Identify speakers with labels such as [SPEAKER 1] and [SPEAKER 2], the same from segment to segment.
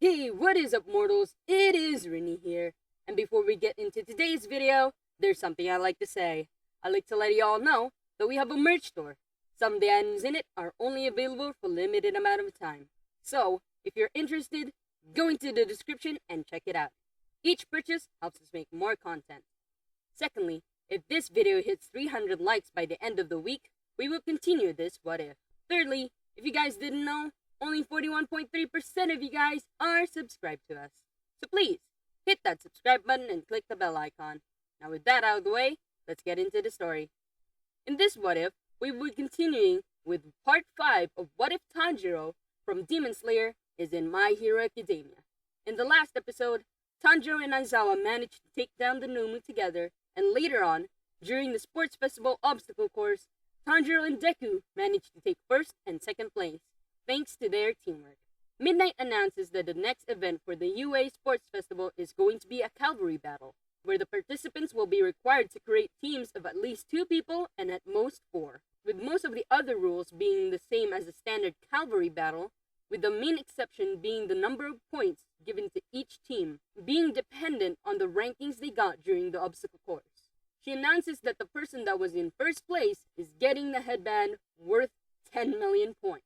[SPEAKER 1] Hey, what is up, mortals? It is Rinni here. And before we get into today's video, there's something I'd like to say. I'd like to let y'all know that we have a merch store. Some of the items in it are only available for a limited amount of time. So, if you're interested, go into the description and check it out. Each purchase helps us make more content. Secondly, if this video hits 300 likes by the end of the week, we will continue this what if. Thirdly, if you guys didn't know, only 41.3% of you guys are subscribed to us. So please, hit that subscribe button and click the bell icon. Now with that out of the way, let's get into the story. In this what if, we will be continuing with part 5 of What If Tanjiro from Demon Slayer is in My Hero Academia. In the last episode, Tanjiro and Aizawa managed to take down the Nomu together, and later on, during the sports festival obstacle course, Tanjiro and Deku managed to take first and second place, thanks to their teamwork. Midnight announces that the next event for the UA Sports Festival is going to be a Cavalry Battle, where the participants will be required to create teams of at least 2 people and at most 4, with most of the other rules being the same as a standard Cavalry Battle, with the main exception being the number of points given to each team, being dependent on the rankings they got during the obstacle course. She announces that the person that was in first place is getting the headband worth 10 million points,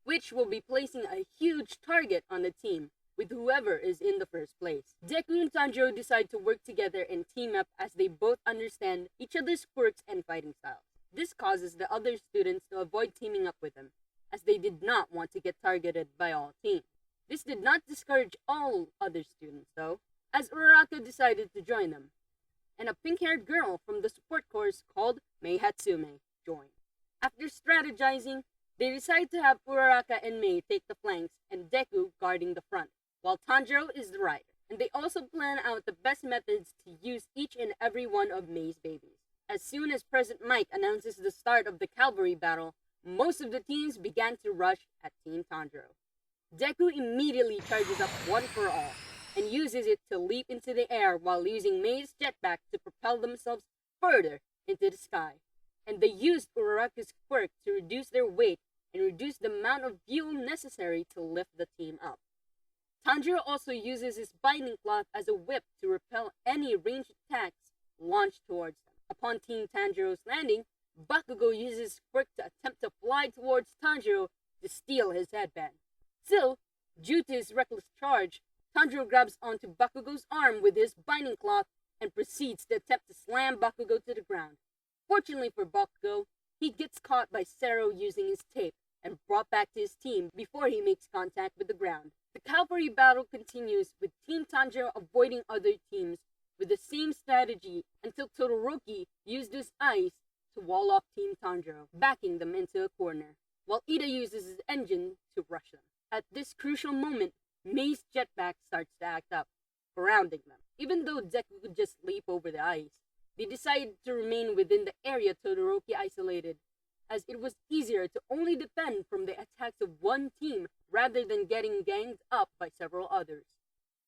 [SPEAKER 1] which will be placing a huge target on the team with whoever is in the first place. Deku and Tanjiro decide to work together and team up as they both understand each other's quirks and fighting styles. This causes the other students to avoid teaming up with them, as they did not want to get targeted by all teams. This did not discourage all other students though, as Uraraka decided to join them, and a pink-haired girl from the support course called Mei Hatsume joined. After strategizing, they decide to have Uraraka and Mei take the flanks and Deku guarding the front, while Tanjiro is the rider. And they also plan out the best methods to use each and every one of Mei's babies. As soon as President Mike announces the start of the Cavalry Battle, most of the teams began to rush at Team Tanjiro. Deku immediately charges up One for All, and uses it to leap into the air while using Mei's jetpack to propel themselves further into the sky. And they used Uraraka's quirk to reduce their weight and reduce the amount of fuel necessary to lift the team up. Tanjiro also uses his binding cloth as a whip to repel any ranged attacks launched towards them. Upon Team Tanjiro's landing, Bakugo uses his quirk to attempt to fly towards Tanjiro to steal his headband. Still, due to his reckless charge, Tanjiro grabs onto Bakugo's arm with his binding cloth and proceeds to attempt to slam Bakugo to the ground. Fortunately for Bakugo, he gets caught by Sero using his tape and brought back to his team before he makes contact with the ground. The cavalry battle continues with Team Tanjiro avoiding other teams with the same strategy until Todoroki used his ice to wall off Team Tanjiro, backing them into a corner, while Ida uses his engine to rush them. At this crucial moment, Mei's jetpack starts to act up, grounding them. Even though Deku could just leap over the ice, they decided to remain within the area Todoroki isolated, as it was easier to only defend from the attacks of one team rather than getting ganged up by several others.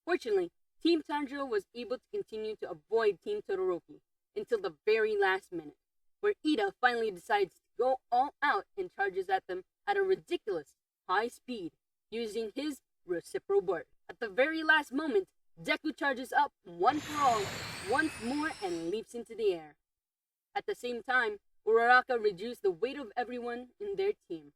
[SPEAKER 1] Fortunately, Team Tanjiro was able to continue to avoid Team Todoroki until the very last minute, where Ida finally decides to go all out and charges at them at a ridiculous high speed, using his reciprocal burst. At the very last moment, Deku charges up One for All once more and leaps into the air. At the same time, Uraraka reduced the weight of everyone in their team,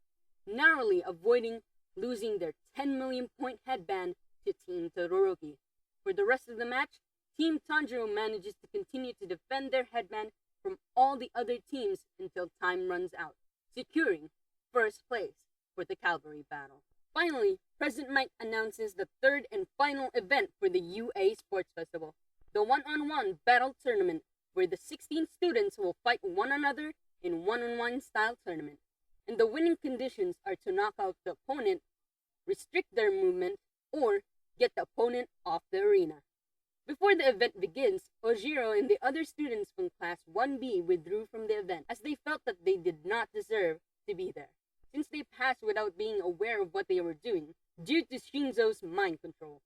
[SPEAKER 1] narrowly avoiding losing their 10 million point headband to Team Todoroki. For the rest of the match, Team Tanjiro manages to continue to defend their headband from all the other teams until time runs out, securing first place for the Cavalry Battle. Finally, President Mike announces the third and final event for the UA Sports Festival, the one-on-one battle tournament, where the 16 students will fight one another in one-on-one style tournament, and the winning conditions are to knock out the opponent, restrict their movement, or get the opponent off the arena. Before the event begins, Ojiro and the other students from Class 1B withdrew from the event as they felt that they did not deserve to be there, since they passed without being aware of what they were doing due to Shinzo's mind control.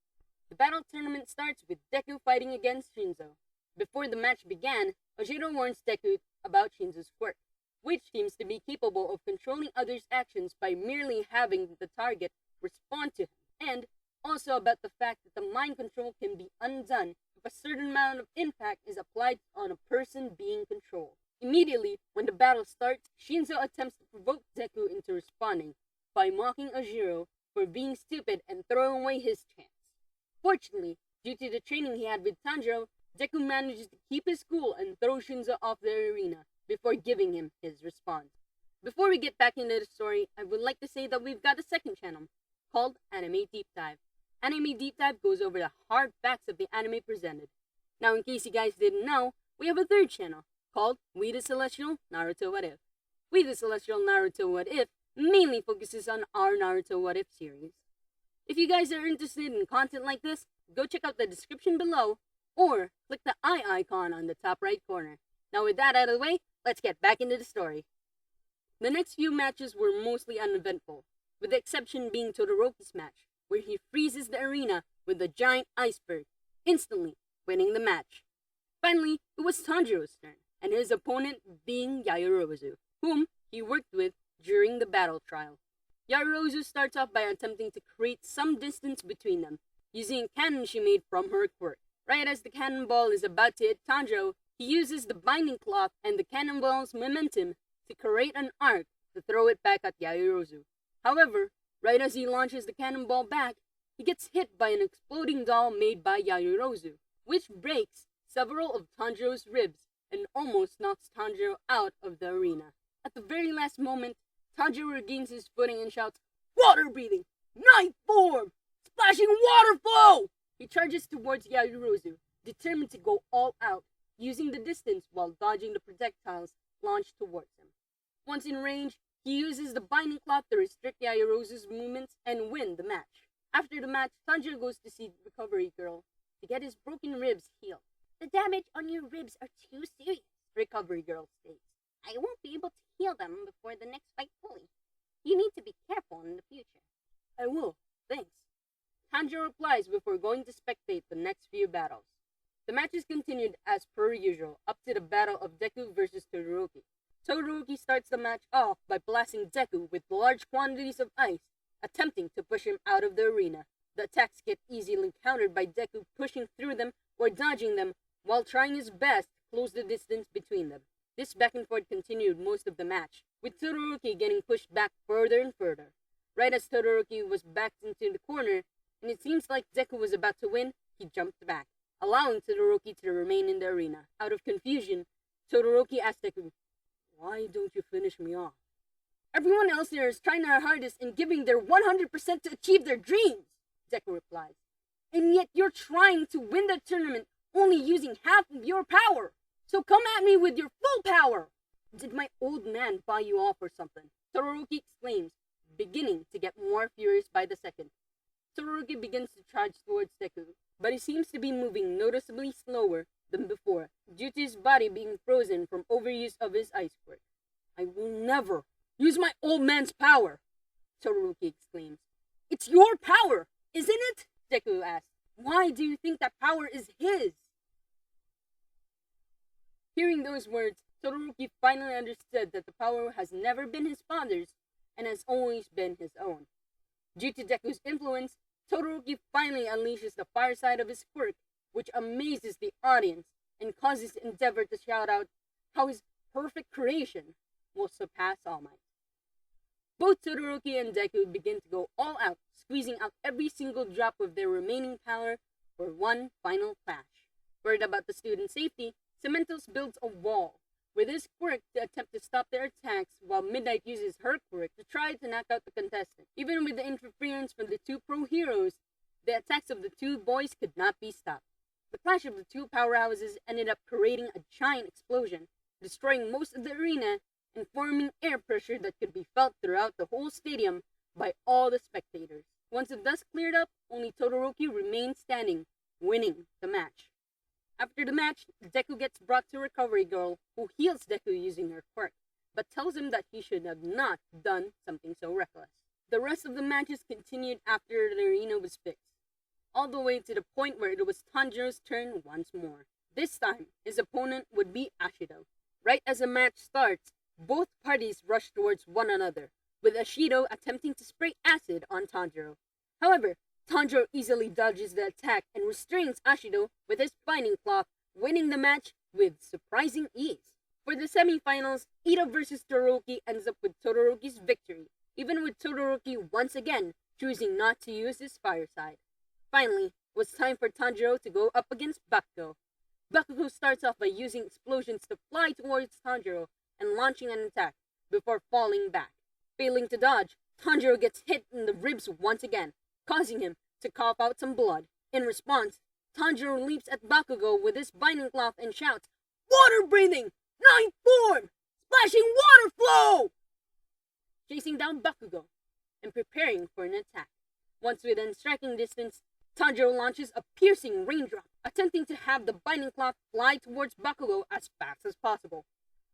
[SPEAKER 1] The battle tournament starts with Deku fighting against Shinzo. Before the match began, Ojiro warns Deku about Shinzo's quirk, which seems to be capable of controlling others' actions by merely having the target respond to him, and also about the fact that the mind control can be undone if a certain amount of impact is applied on a person being controlled. Immediately, when the battle starts, Shinzo attempts to provoke Deku into responding by mocking Ajiro for being stupid and throwing away his chance. Fortunately, due to the training he had with Tanjiro, Deku manages to keep his cool and throw Shinzo off the arena before giving him his response. Before we get back into the story, I would like to say that we've got a second channel called Anime Deep Dive. Anime Deep Dive goes over the hard facts of the anime presented. Now, in case you guys didn't know, we have a third channel called We the Celestial Naruto What If. We the Celestial Naruto What If mainly focuses on our Naruto What If series. If you guys are interested in content like this, go check out the description below or click the eye icon on the top right corner. Now with that out of the way, let's get back into the story. The next few matches were mostly uneventful, with the exception being Todoroki's match, where he freezes the arena with a giant iceberg, instantly winning the match. Finally, it was Tanjiro's turn, and his opponent being Yaoyorozu, whom he worked with during the battle trial. Yaoyorozu starts off by attempting to create some distance between them, using a cannon she made from her quirk. Right as the cannonball is about to hit Tanjiro, he uses the binding cloth and the cannonball's momentum to create an arc to throw it back at Yaoyorozu. However, right as he launches the cannonball back, he gets hit by an exploding doll made by Yaoyorozu, which breaks several of Tanjiro's ribs and almost knocks Tanjiro out of the arena. At the very last moment, Tanjiro regains his footing and shouts, "Water breathing! Ninth form! Splashing water flow!" He charges towards Yaoyorozu, determined to go all out, using the distance while dodging the projectiles launched towards him. Once in range, he uses the binding cloth to restrict Yaoyorozu's movements and win the match. After the match, Tanjiro goes to see the recovery girl to get his broken ribs healed. "The damage on your ribs are too serious," recovery girl states. "I won't be able to heal them before the next fight fully. You need to be careful in the future." "I will, thanks." Tanjiro replies before going to spectate the next few battles. The matches continued as per usual, up to the battle of Deku versus Todoroki. Todoroki starts the match off by blasting Deku with large quantities of ice, attempting to push him out of the arena. The attacks get easily countered by Deku pushing through them or dodging them, while trying his best to close the distance between them. This back and forth continued most of the match, with Todoroki getting pushed back further and further. Right as Todoroki was backed into the corner, and it seems like Deku was about to win, he jumped back, allowing Todoroki to remain in the arena. Out of confusion, Todoroki asked Deku, "Why don't you finish me off?" "Everyone else here is trying their hardest and giving their 100% to achieve their dreams," Deku replies. "And yet you're trying to win the tournament only using half of your power. So come at me with your full power." "Did my old man buy you off or something?" Todoroki exclaims, beginning to get more furious by the second. Todoroki begins to charge towards Deku, but he seems to be moving noticeably slower than before, due to his body being frozen from overuse of his ice quirk. "I will never use my old man's power," Todoroki exclaims. "It's your power, isn't it?" Deku asks. "Why do you think that power is his?" Hearing those words, Todoroki finally understood that the power has never been his father's and has always been his own. Due to Deku's influence, Todoroki finally unleashes the fire side of his quirk, which amazes the audience and causes Endeavor to shout out how his perfect creation will surpass All Might. Both Todoroki and Deku begin to go all out, squeezing out every single drop of their remaining power for one final clash. Worried about the student's safety, Cementos builds a wall with his quirk to attempt to stop their attacks, while Midnight uses her quirk to try to knock out the contestant. Even with the interference from the two pro heroes, the attacks of the two boys could not be stopped. The clash of the two powerhouses ended up creating a giant explosion, destroying most of the arena and forming air pressure that could be felt throughout the whole stadium by all the spectators. Once the dust cleared up, only Todoroki remained standing, winning the match. After the match, Deku gets brought to Recovery Girl, who heals Deku using her quirk, but tells him that he should have not done something so reckless. The rest of the matches continued after the arena was fixed, all the way to the point where it was Tanjiro's turn once more. This time, his opponent would be Ashido. Right as the match starts, both parties rush towards one another, with Ashido attempting to spray acid on Tanjiro. However, Tanjiro easily dodges the attack and restrains Ashido with his binding cloth, winning the match with surprising ease. For the semifinals, Ida vs Todoroki ends up with Todoroki's victory, even with Todoroki once again choosing not to use his fire side. Finally, it was time for Tanjiro to go up against Bakugo. Bakugo starts off by using explosions to fly towards Tanjiro and launching an attack before falling back. Failing to dodge, Tanjiro gets hit in the ribs once again, causing him to cough out some blood. In response, Tanjiro leaps at Bakugo with his binding cloth and shouts, "Water breathing! Ninth form! Splashing water flow!" Chasing down Bakugo and preparing for an attack. Once within striking distance, Tanjiro launches a piercing raindrop, attempting to have the binding cloth fly towards Bakugo as fast as possible.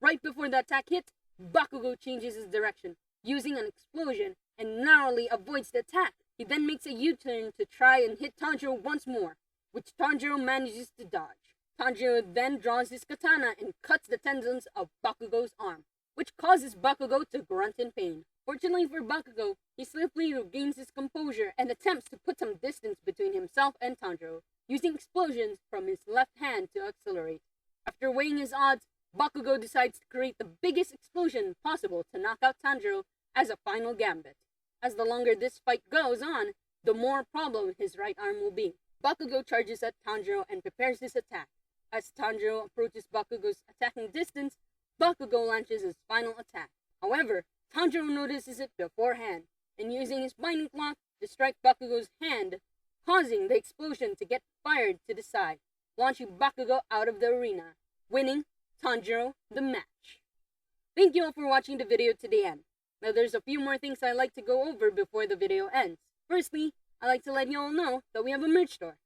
[SPEAKER 1] Right before the attack hits, Bakugo changes his direction, using an explosion, and narrowly avoids the attack. He then makes a U-turn to try and hit Tanjiro once more, which Tanjiro manages to dodge. Tanjiro then draws his katana and cuts the tendons of Bakugo's arm, which causes Bakugo to grunt in pain. Fortunately for Bakugo, he swiftly regains his composure and attempts to put some distance between himself and Tanjiro, using explosions from his left hand to accelerate. After weighing his odds, Bakugo decides to create the biggest explosion possible to knock out Tanjiro as a final gambit. As the longer this fight goes on, the more problem his right arm will be. Bakugo charges at Tanjiro and prepares his attack. As Tanjiro approaches Bakugo's attacking distance, Bakugo launches his final attack. However, Tanjiro notices it beforehand, and using his binding cloth to strike Bakugo's hand, causing the explosion to get fired to the side, launching Bakugo out of the arena, winning Tanjiro the match. Thank you all for watching the video to the end. Now there's a few more things I'd like to go over before the video ends. Firstly, I'd like to let you all know that we have a merch store.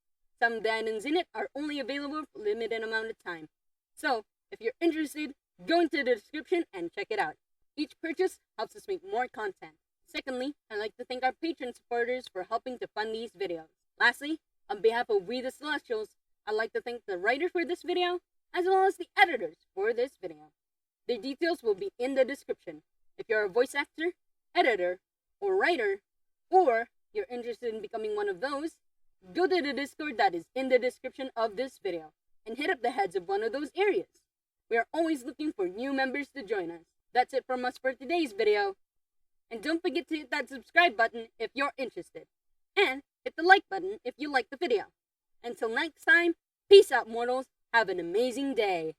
[SPEAKER 1] Some of the items in it are only available for a limited amount of time. So, if you're interested, go into the description and check it out. Each purchase helps us make more content. Secondly, I'd like to thank our Patreon supporters for helping to fund these videos. Lastly, on behalf of We the Celestials, I'd like to thank the writer for this video, as well as the editors for this video. Their details will be in the description. If you're a voice actor, editor, or writer, or you're interested in becoming one of those, go to the Discord that is in the description of this video and hit up the heads of one of those areas. We are always looking for new members to join us. That's it from us for today's video. And don't forget to hit that subscribe button if you're interested. And hit the like button if you like the video. Until next time, peace out mortals, have an amazing day.